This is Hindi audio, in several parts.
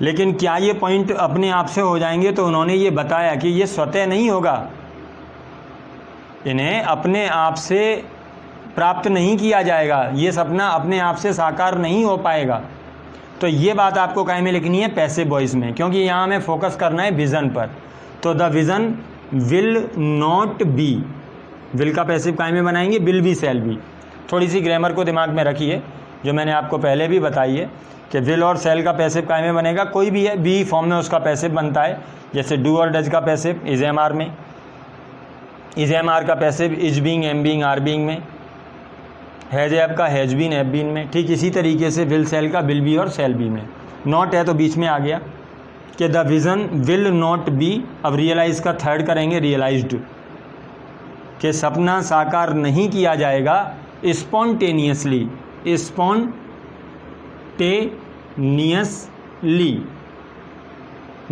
लेकिन क्या ये पॉइंट अपने आप से हो जाएंगे? तो उन्होंने ये बताया कि ये स्वतः नहीं होगा, इन्हें अपने आप से प्राप्त नहीं किया जाएगा, ये सपना अपने आप से साकार नहीं हो पाएगा। तो ये बात आपको काहे में लिखनी है? पैसिव वॉइस में, क्योंकि यहाँ हमें फोकस करना है विज़न पर। तो the vision will not B, will का पैसिव काहे में बनाएंगे? Will be, shall be. थोड़ी सी ग्रामर को दिमाग में रखिए, जो मैंने आपको पहले भी बताई है कि विल और शैल का पैसिव काहे में बनेगा? कोई भी है, बी फॉर्म में उसका पैसिव बनता है। जैसे डू और डज का पैसिव इज एम आर में, इज एम आर का passive is being, am being, are being में, हैज एब का हैज बीन, एब बीन में। ठीक इसी तरीके से विल शैल का विल बी और शैल बी में। नॉट है तो बीच में आ गया कि the vision will not be. अब रियलाइज का थर्ड करेंगे, रियलाइज्ड, कि सपना साकार नहीं किया जाएगा spontaneously, spontaneously.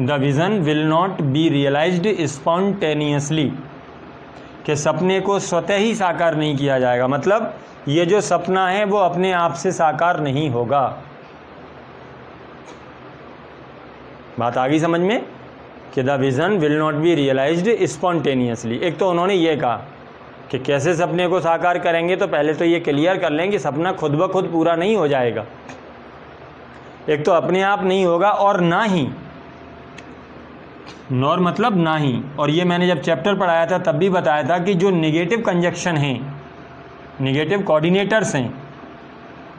The vision will not be realised spontaneously, कि सपने को स्वतः ही साकार नहीं किया जाएगा। मतलब ये जो सपना है वो अपने आप से साकार नहीं होगा। बात आ गई समझ में? कि the vision will not be realised spontaneously. एक तो उन्होंने ये कहा कि कैसे सपने को साकार करेंगे, तो पहले तो ये क्लियर कर लें कि सपना खुद ब खुद पूरा नहीं हो जाएगा। एक तो अपने आप नहीं होगा, और ना ही, नॉर मतलब ना ही। और ये मैंने जब चैप्टर पढ़ाया था तब भी बताया था कि जो निगेटिव कंजक्शन हैं, निगेटिव कोऑर्डिनेटर्स हैं,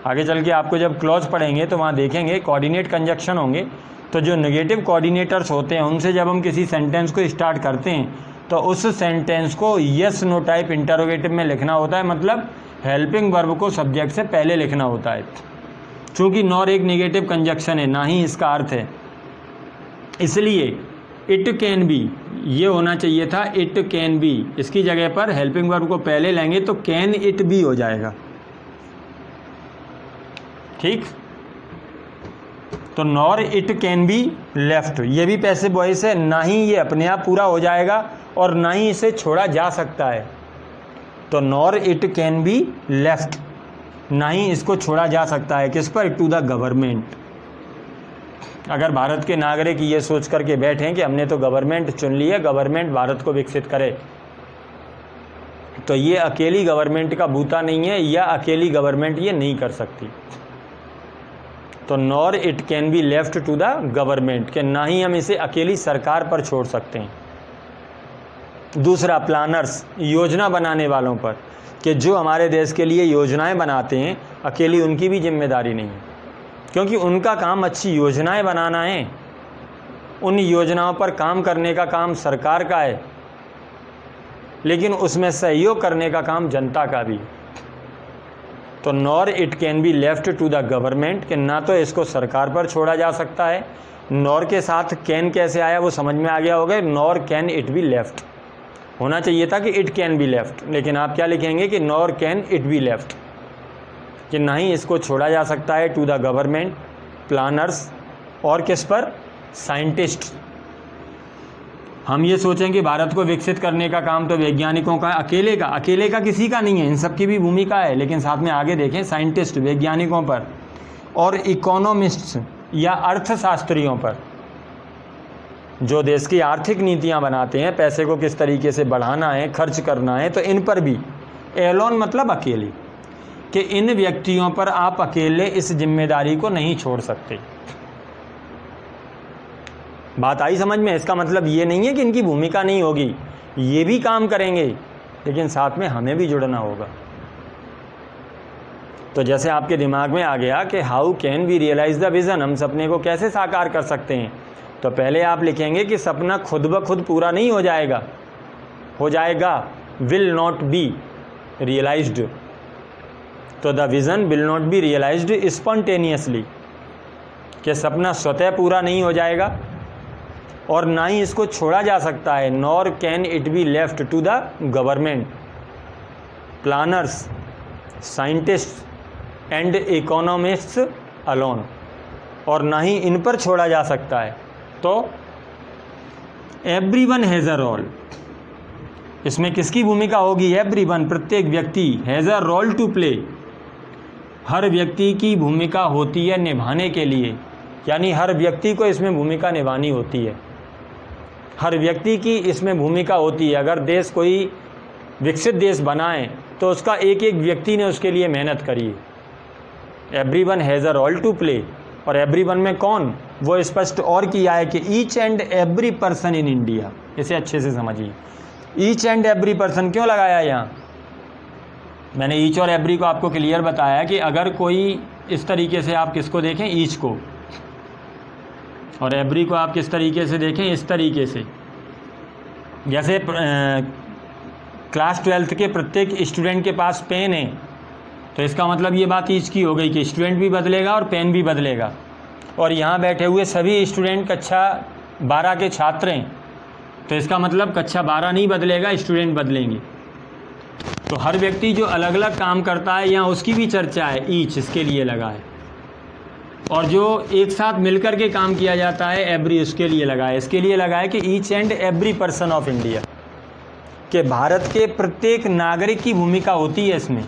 आगे चल के आपको जब क्लॉज पढ़ेंगे तो वहाँ देखेंगे कोऑर्डिनेट कंजक्शन होंगे। तो जो नेगेटिव कोऑर्डिनेटर्स होते हैं उनसे जब हम किसी सेंटेंस को स्टार्ट करते हैं तो उस सेंटेंस को यस नो टाइप इंटरोगेटिव में लिखना होता है, मतलब हेल्पिंग वर्ब को सब्जेक्ट से पहले लिखना होता है। चूँकि नॉर एक नेगेटिव कंजक्शन है, ना ही इसका अर्थ है, इसलिए इट कैन बी ये होना चाहिए था, इट कैन बी। इसकी जगह पर हेल्पिंग वर्ब को पहले लेंगे तो कैन इट बी हो जाएगा। ठीक, तो nor it can be left, ये भी पैसिव वॉइस है। ना ही ये अपने आप पूरा हो जाएगा और ना ही इसे छोड़ा जा सकता है। तो nor it can be left, ना ही इसको छोड़ा जा सकता है। किस पर? To the government. अगर भारत के नागरिक ये सोच करके बैठें कि हमने तो गवर्नमेंट चुन ली है, गवर्नमेंट भारत को विकसित करे, तो ये अकेली गवर्नमेंट का बूता नहीं है, या अकेली गवर्नमेंट ये नहीं कर सकती। तो nor it can be left to the government, कि ना ही हम इसे अकेली सरकार पर छोड़ सकते हैं। दूसरा, प्लानर्स, योजना बनाने वालों पर, कि जो हमारे देश के लिए योजनाएं बनाते हैं अकेली उनकी भी जिम्मेदारी नहीं है, क्योंकि उनका काम अच्छी योजनाएं बनाना है। उन योजनाओं पर काम करने का काम सरकार का है, लेकिन उसमें सहयोग करने का काम जनता का भी। तो nor it can be left to the government, कि ना तो इसको सरकार पर छोड़ा जा सकता है। नॉर के साथ कैन कैसे आया वो समझ में आ गया होगा। Nor can it be left होना चाहिए था कि इट कैन बी लेफ्ट, लेकिन आप क्या लिखेंगे कि nor can it be left, कि ना ही इसको छोड़ा जा सकता है टू द गवर्नमेंट, प्लानर्स, और किस पर? साइंटिस्ट। हम ये सोचें कि भारत को विकसित करने का काम तो वैज्ञानिकों का, अकेले का किसी का नहीं है, इन सब की भी भूमिका है, लेकिन साथ में आगे देखें साइंटिस्ट, वैज्ञानिकों पर, और इकोनॉमिस्ट्स या अर्थशास्त्रियों पर, जो देश की आर्थिक नीतियां बनाते हैं, पैसे को किस तरीके से बढ़ाना है, खर्च करना है, तो इन पर भी। एलोन मतलब अकेले, कि इन व्यक्तियों पर आप अकेले इस जिम्मेदारी को नहीं छोड़ सकते। बात आई समझ में? इसका मतलब ये नहीं है कि इनकी भूमिका नहीं होगी, ये भी काम करेंगे, लेकिन साथ में हमें भी जुड़ना होगा। तो जैसे आपके दिमाग में आ गया कि how can we realise the vision, हम सपने को कैसे साकार कर सकते हैं, तो पहले आप लिखेंगे कि सपना खुद ब खुद पूरा नहीं हो जाएगा, विल नॉट बी रियलाइज्ड। तो the vision will not be realised spontaneously, कि सपना स्वतः पूरा नहीं हो जाएगा और ना ही इसको छोड़ा जा सकता है। Nor can it be left to the government, planners, scientist and economists alone, और ना ही इन पर छोड़ा जा सकता है। तो एवरीवन हैज़ अ रोल, इसमें किसकी भूमिका होगी? एवरीवन, प्रत्येक व्यक्ति, has a role to play, हर व्यक्ति की भूमिका होती है निभाने के लिए। यानी हर व्यक्ति को इसमें भूमिका निभानी होती है, हर व्यक्ति की इसमें भूमिका होती है। अगर देश कोई विकसित देश बनाए तो उसका एक एक व्यक्ति ने उसके लिए मेहनत करी है। Everyone has a role to play, और एवरीवन में कौन, वो स्पष्ट और किया है कि each and every person in India. इसे अच्छे से समझिए, ईच एंड एवरी पर्सन क्यों लगाया यहाँ? मैंने ईच और एवरी को आपको क्लियर बताया कि अगर कोई इस तरीके से आप किसको देखें, ईच को, और एवरी को आप किस तरीके से देखें, इस तरीके से। जैसे क्लास 12th के प्रत्येक स्टूडेंट के पास पेन है, तो इसका मतलब ये बात ईच की हो गई कि स्टूडेंट भी बदलेगा और पेन भी बदलेगा। और यहाँ बैठे हुए सभी स्टूडेंट कक्षा 12 के छात्र हैं, तो इसका मतलब कक्षा 12 नहीं बदलेगा, स्टूडेंट बदलेंगे। तो हर व्यक्ति जो अलग अलग काम करता है यहाँ उसकी भी चर्चा है, ईच इसके लिए लगा है। और जो एक साथ मिलकर के काम किया जाता है, एवरी उसके लिए लगा है। इसके लिए लगा है कि each and every person of India, कि भारत के प्रत्येक नागरिक की भूमिका होती है इसमें।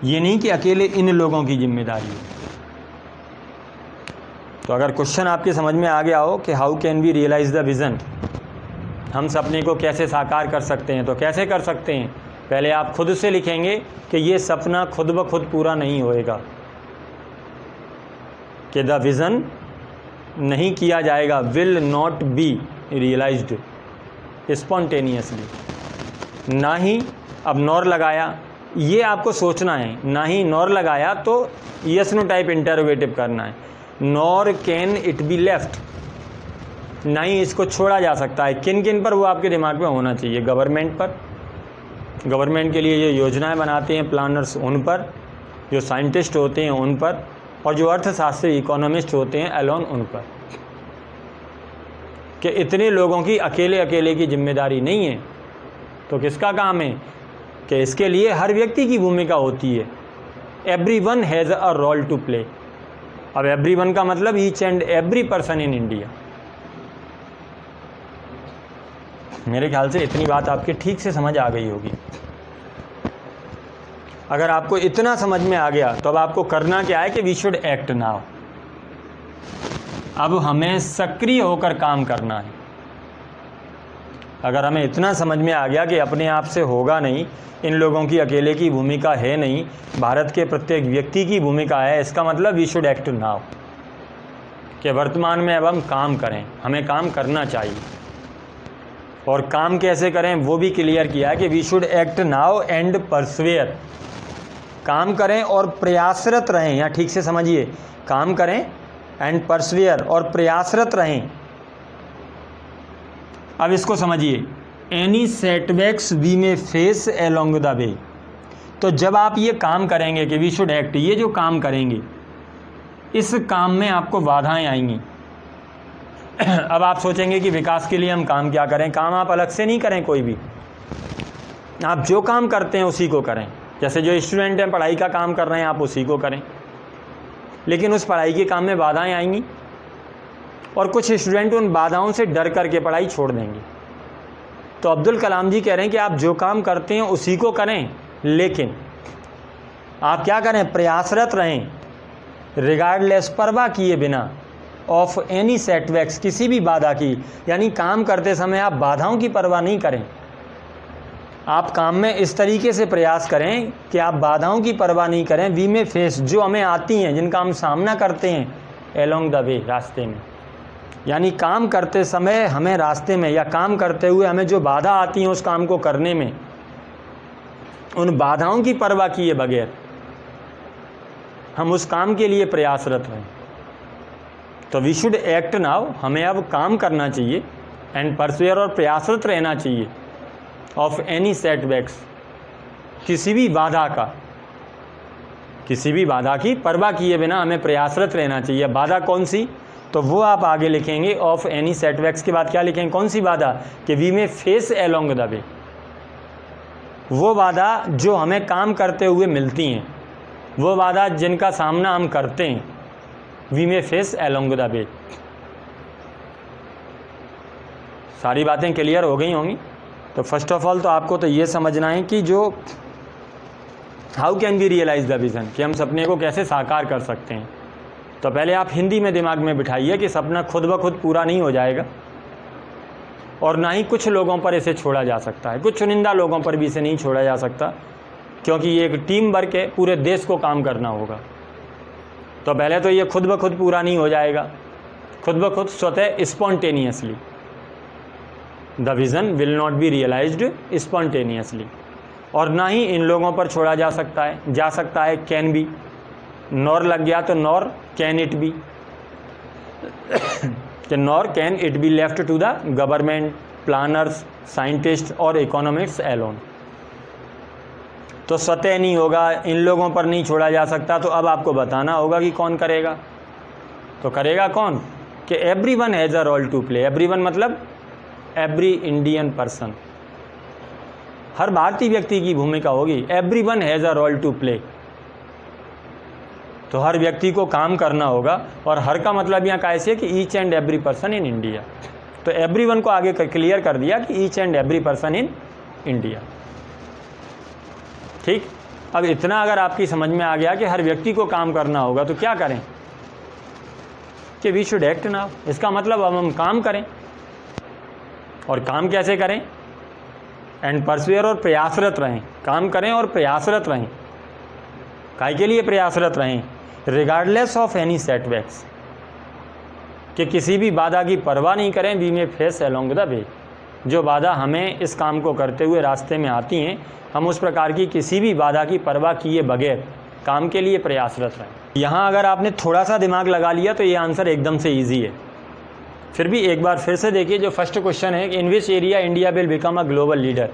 ये नहीं कि अकेले इन लोगों की जिम्मेदारी है। तो अगर क्वेश्चन आपके समझ में आ गया हो कि how can we realise the vision, हम सपने को कैसे साकार कर सकते हैं, तो कैसे कर सकते हैं? पहले आप खुद से लिखेंगे कि ये सपना खुद ब खुद पूरा नहीं होएगा, कि द विज़न नहीं किया जाएगा, will not be realised spontaneously. ना ही, अब नॉर लगाया, ये आपको सोचना है, ना ही नॉर लगाया तो यस नो टाइप इंटरोगेटिव करना है। Nor can it be left, ना ही इसको छोड़ा जा सकता है। किन किन पर, वो आपके दिमाग में होना चाहिए। गवर्नमेंट पर, गवर्नमेंट के लिए ये योजनाएं बनाते हैं प्लानर्स, उन पर, जो साइंटिस्ट होते हैं उन पर, और जो अर्थशास्त्री इकोनॉमिस्ट होते हैं एलोन, उन पर। कि इतने लोगों की अकेले अकेले की जिम्मेदारी नहीं है, तो किसका काम है? कि इसके लिए हर व्यक्ति की भूमिका होती है। Everyone has a role to play. अब एवरीवन का मतलब each and every person in India. मेरे ख्याल से इतनी बात आपके ठीक से समझ आ गई होगी। अगर आपको इतना समझ में आ गया तो अब आपको करना क्या है कि वी शुड एक्ट नाउ। अब हमें सक्रिय होकर काम करना है। अगर हमें इतना समझ में आ गया कि अपने आप से होगा नहीं, इन लोगों की अकेले की भूमिका है नहीं, भारत के प्रत्येक व्यक्ति की भूमिका है, इसका मतलब वी शुड एक्ट नाउ, कि वर्तमान में अब हम काम करें, हमें काम करना चाहिए। और काम कैसे करें वो भी क्लियर किया है कि we should act now and persevere. काम करें और प्रयासरत रहें, यहाँ ठीक से समझिए, काम करें एंड परसवेयर, और प्रयासरत रहें। अब इसको समझिए, एनी सेटबैक्स वी में फेस अलोंग द वे। तो जब आप ये काम करेंगे कि वी शुड एक्ट, ये जो काम करेंगे, इस काम में आपको बाधाएं आएंगी। अब आप सोचेंगे कि विकास के लिए हम काम क्या करें? काम आप अलग से नहीं करें कोई भी, आप जो काम करते हैं उसी को करें। जैसे जो स्टूडेंट हैं पढ़ाई का काम कर रहे हैं, आप उसी को करें, लेकिन उस पढ़ाई के काम में बाधाएं आएंगी, और कुछ स्टूडेंट उन बाधाओं से डर करके पढ़ाई छोड़ देंगे। तो अब्दुल कलाम जी कह रहे हैं कि आप जो काम करते हैं उसी को करें, लेकिन आप क्या करें? प्रयासरत रहें, रिगार्डलेस, परवाह किए बिना, ऑफ एनी सेटबैक्स, किसी भी बाधा की। यानी काम करते समय आप बाधाओं की परवाह नहीं करें, आप काम में इस तरीके से प्रयास करें कि आप बाधाओं की परवाह नहीं करें। वी में फेस, जो हमें आती हैं, जिनका हम सामना करते हैं, एलोंग द वे, रास्ते में। यानी काम करते समय हमें रास्ते में, या काम करते हुए हमें जो बाधा आती हैं उस काम को करने में, उन बाधाओं की परवाह किए बगैर हम उस काम के लिए प्रयासरत रहें। तो वी शुड एक्ट नाउ, हमें अब काम करना चाहिए, एंड परसवेयर, और प्रयासरत रहना चाहिए, ऑफ एनी सेटबैक्स, किसी भी बाधा का, किसी भी बाधा की परवाह किए बिना हमें प्रयासरत रहना चाहिए। बाधा कौन सी? तो वो आप आगे लिखेंगे, ऑफ एनी सेटबैक्स के बाद क्या लिखेंगे? कौन सी बाधा? कि वी में फेस अलोंग द वे, वो बाधा जो हमें काम करते हुए मिलती हैं, वो बाधा जिनका सामना हम करते हैं, वी में फेस अलोंग द वे। सारी बातें क्लियर हो गई होंगी। तो फर्स्ट ऑफ ऑल तो आपको तो ये समझना है कि जो how can we realise the vision, कि हम सपने को कैसे साकार कर सकते हैं। तो पहले आप हिंदी में दिमाग में बिठाइए कि सपना खुद ब खुद पूरा नहीं हो जाएगा और ना ही कुछ लोगों पर इसे छोड़ा जा सकता है, कुछ चुनिंदा लोगों पर भी इसे नहीं छोड़ा जा सकता, क्योंकि ये एक टीम वर्क है, पूरे देश को काम करना होगा। तो पहले तो ये खुद ब खुद पूरा नहीं हो जाएगा, खुद ब खुद स्वतः spontaneously. The vision will not be realised spontaneously. और ना ही इन लोगों पर छोड़ा जा सकता है कैन बी, नॉर लग गया तो nor can it be, nor can it be left to the government, planners, scientist और इकोनॉमिक्स एलोन। तो स्वतः नहीं होगा, इन लोगों पर नहीं छोड़ा जा सकता, तो अब आपको बताना होगा कि कौन करेगा। तो करेगा कौन कि everyone has a role to play. Everyone मतलब एवरी इंडियन पर्सन, हर भारतीय व्यक्ति की भूमिका होगी। Everyone has a role to play, तो हर व्यक्ति को काम करना होगा। और हर का मतलब यहाँ कैसे है कि each and every person in India. तो एवरीवन को आगे क्लियर कर दिया कि each and every person in India. ठीक, अब इतना अगर आपकी समझ में आ गया कि हर व्यक्ति को काम करना होगा, तो क्या करें कि वी शुड एक्ट नाउ। इसका मतलब अब हम काम करें। और काम कैसे करें? एंड परसियर, और प्रयासरत रहें। काम करें और प्रयासरत रहें। काय के लिए प्रयासरत रहें? रिगार्डलेस ऑफ एनी सेटबैक्स, कि किसी भी बाधा की परवाह नहीं करें। We may face along the way, जो बाधा हमें इस काम को करते हुए रास्ते में आती हैं, हम उस प्रकार की किसी भी बाधा की परवाह किए बगैर काम के लिए प्रयासरत रहें। यहाँ अगर आपने थोड़ा सा दिमाग लगा लिया तो ये आंसर एकदम से ईजी है। फिर भी एक बार फिर से देखिए, जो फर्स्ट क्वेश्चन है in which area India will become a global leader.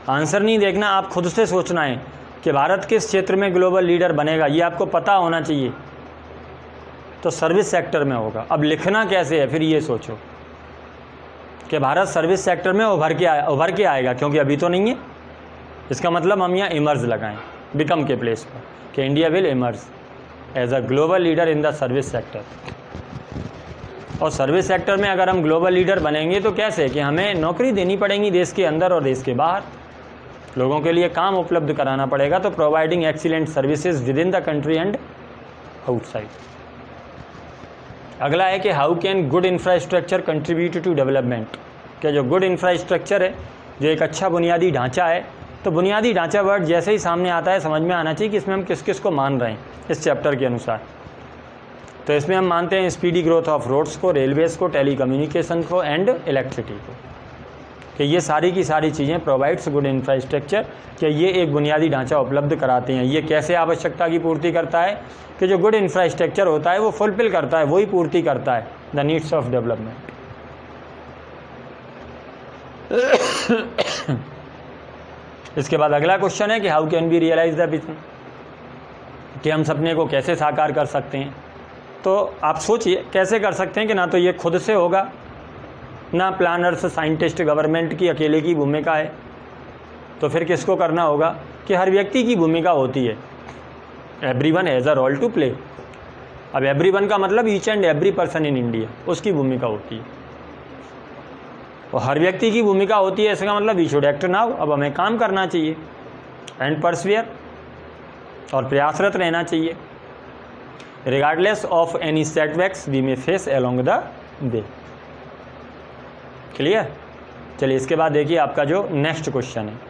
Answer नहीं देखना, आप खुद से सोचना है कि भारत किस क्षेत्र में ग्लोबल लीडर बनेगा, ये आपको पता होना चाहिए। तो सर्विस सेक्टर में होगा। अब लिखना कैसे है, फिर ये सोचो कि भारत सर्विस सेक्टर में उभर के आएगा, क्योंकि अभी तो नहीं है। इसका मतलब हम यहाँ इमर्ज लगाएं बिकम के प्लेस पर, कि India will emerge as a global leader in the service sector. और सर्विस सेक्टर में अगर हम ग्लोबल लीडर बनेंगे तो कैसे, कि हमें नौकरी देनी पड़ेगी देश के अंदर और देश के बाहर, लोगों के लिए काम उपलब्ध कराना पड़ेगा। तो providing excellent services within the country and outside. अगला है कि how can good infrastructure contribute to development. क्या जो गुड इंफ्रास्ट्रक्चर है, जो एक अच्छा बुनियादी ढांचा है, तो बुनियादी ढांचा वर्ड जैसे ही सामने आता है समझ में आना चाहिए कि इसमें हम किस किस को मान रहे हैं इस चैप्टर के अनुसार। तो इसमें हम मानते हैं स्पीडी ग्रोथ ऑफ रोड्स को, रेलवेज़ को, टेलीकम्युनिकेशन को एंड इलेक्ट्रिसिटी को, कि ये सारी की सारी चीज़ें प्रोवाइड्स गुड इंफ्रास्ट्रक्चर, कि ये एक बुनियादी ढांचा उपलब्ध कराते हैं। ये कैसे आवश्यकता की पूर्ति करता है, कि जो गुड इंफ्रास्ट्रक्चर होता है वो फुलफिल करता है, वही पूर्ति करता है द नीड्स ऑफ डेवलपमेंट। इसके बाद अगला क्वेश्चन है कि how can be realise the vision, कि हम सपने को कैसे साकार कर सकते हैं। तो आप सोचिए कैसे कर सकते हैं, कि ना तो ये खुद से होगा, ना प्लानर्स, साइंटिस्ट, गवर्नमेंट की अकेले की भूमिका है। तो फिर किसको करना होगा, कि हर व्यक्ति की भूमिका होती है। Everyone has a role to play. अब एवरीवन का मतलब each and every person in India, उसकी भूमिका होती है। और हर व्यक्ति की भूमिका होती है, इसका मतलब वी शुड एक्ट नाउ। अब हमें काम करना चाहिए एंड परसियर, और प्रयासरत रहना चाहिए। Regardless of any setbacks we may face along the way. Clear? चलिए इसके बाद देखिए आपका जो नेक्स्ट क्वेश्चन है।